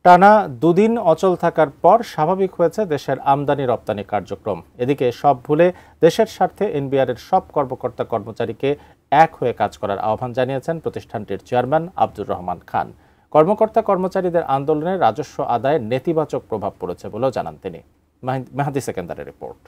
টানা দুদিন অচল থাকার পর স্বাভাবিক হয়েছে দেশের আমদানি রপ্তানি কার্যক্রম। এদিকে সব ভুলে দেশের স্বার্থে এনবিআরের সব কর্মকর্তা কর্মচারীকে এক হয়ে কাজ করার আহ্বান জানিয়েছেন প্রতিষ্ঠানটির চেয়ারম্যান আব্দুর রহমান খান। কর্মকর্তা কর্মচারীদের আন্দোলনে রাজস্ব আদায়ে নেতিবাচক প্রভাব পড়েছে বলেও জানান তিনি। মেহাদি সেকেন্দারের রিপোর্ট।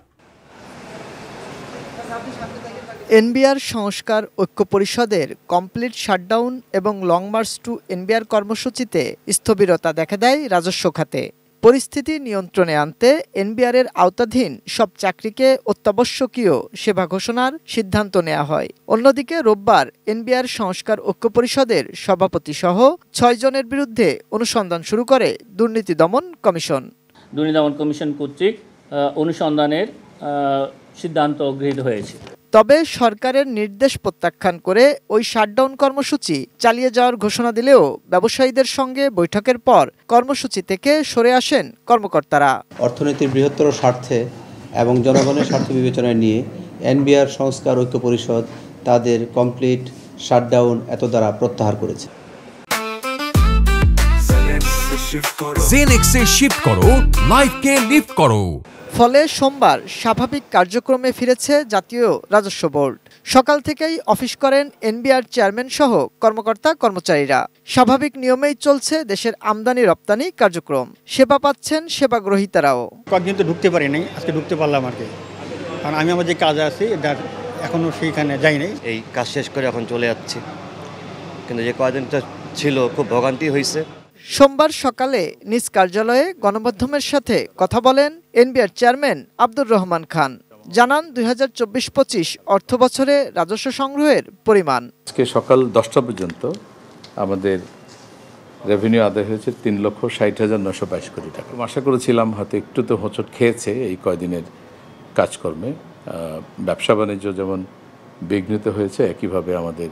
এনবিআর সংস্কার ঐক্য পরিষদের কমপ্লিট শাটডাউন এবং লং মার্চ টু এনবিআর কর্মসূচিতে স্থবিরতা দেখা দেয় রাজস্ব খাতে। পরিস্থিতি নিয়ন্ত্রণে আনতে এনবিআরের আওতাধীন সব চাকরিকে অত্যাবশ্যকীয় সেবা ঘোষণার সিদ্ধান্ত নেওয়া হয়। অন্যদিকে রোববার এনবিআর সংস্কার ঐক্য পরিষদের সভাপতি সহ ৬ জনের বিরুদ্ধে অনুসন্ধান শুরু করে দুর্নীতি দমন কমিশন। দুর্নীতি দমন কমিশন কর্তৃক অনুসন্ধানের সিদ্ধান্ত গৃহীত হয়েছে। তবে সরকারের নির্দেশ প্রত্যাখ্যান করে ওই শাটডাউন কর্মসূচি চালিয়ে যাওয়ার ঘোষণা দিলেও ব্যবসায়ীদের সঙ্গে বৈঠকের পর কর্মসূচি থেকে সরে আসেন কর্মকর্তারা। অর্থনীতির বৃহত্তর স্বার্থে এবং জনগণের স্বার্থ বিবেচনায় নিয়ে এনবিআর সংস্কার ঐক্য পরিষদ তাদের কমপ্লিট শাটডাউন এত দ্বারা প্রত্যাহার করেছে। জেনেক্সে শিফট করো, লাইফকে লিফট করো। ফলে সোমবার স্বাভাবিক কার্যক্রমে ফিরেছে জাতীয় রাজস্ব বোর্ড। সকাল থেকেই অফিস করেন এনবিআর চেয়ারম্যান সহ কর্মকর্তা কর্মচারীরা। স্বাভাবিক নিয়মেই চলছে দেশের আমদানি রপ্তানি কার্যক্রম। সেবা পাচ্ছেন সেবা গ্রহীতারাও। কয়েকদিন তো ঢুকতে পারি নাই, আজকে ঢুকতে পারলাম আর কি। কারণ আমি আমার যে কাজ আছে এখনো সেইখানে যাই নাই। এই কাজ শেষ করে এখন চলে যাচ্ছি, কিন্তু যে কয়েকদিনটা ছিল খুব ভোগান্তি হয়েছে। সোমবার সকালে নিজ কার্যালয়ে গণমাধ্যমের সাথে কথা বলেন এনবিআর চেয়ারম্যান আব্দুর রহমান খান। জানান ২০২৪-২৫ অর্থ বছরে রাজস্ব সংগ্রহের পরিমাণ। আজকে সকাল 10টা পর্যন্ত আমাদের রেভিনিউ আদায় হয়েছে ৩,৬০,৯২২ কোটি টাকা। আশা করেছিলাম হয়তো একটু তো হোঁচট খেয়েছে এই কয়দিনের কাজকর্মে। ব্যবসা বাণিজ্য যেমন বিঘ্নিত হয়েছে, একইভাবে আমাদের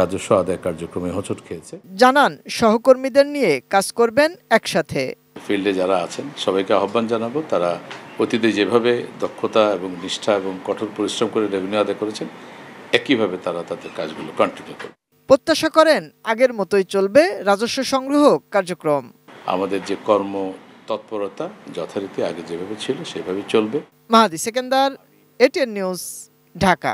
রাজস্ব আদায় কার্যক্রমে হোঁচট খেয়েছে। জানান সহকর্মীদের নিয়ে কাজ করবেন একসাথে। ফিল্ডে যারা আছেন সবাইকে আহ্বান জানাবো, তারা অতীতে যেভাবে দক্ষতা এবং নিষ্ঠা এবং কঠোর পরিশ্রম করে রেভিনিউ আদায় করেছেন, একইভাবে তারা তাদের কাজগুলো কন্টিনিউ করবে। প্রত্যাশা করেন আগের মতোই চলবে রাজস্ব সংগ্রহ কার্যক্রম। আমাদের যে কর্ম তৎপরতা যথারীতি আগে যেভাবে ছিল সেভাবে চলবে। Mehidy Sekendar, ATN news, Dhaka.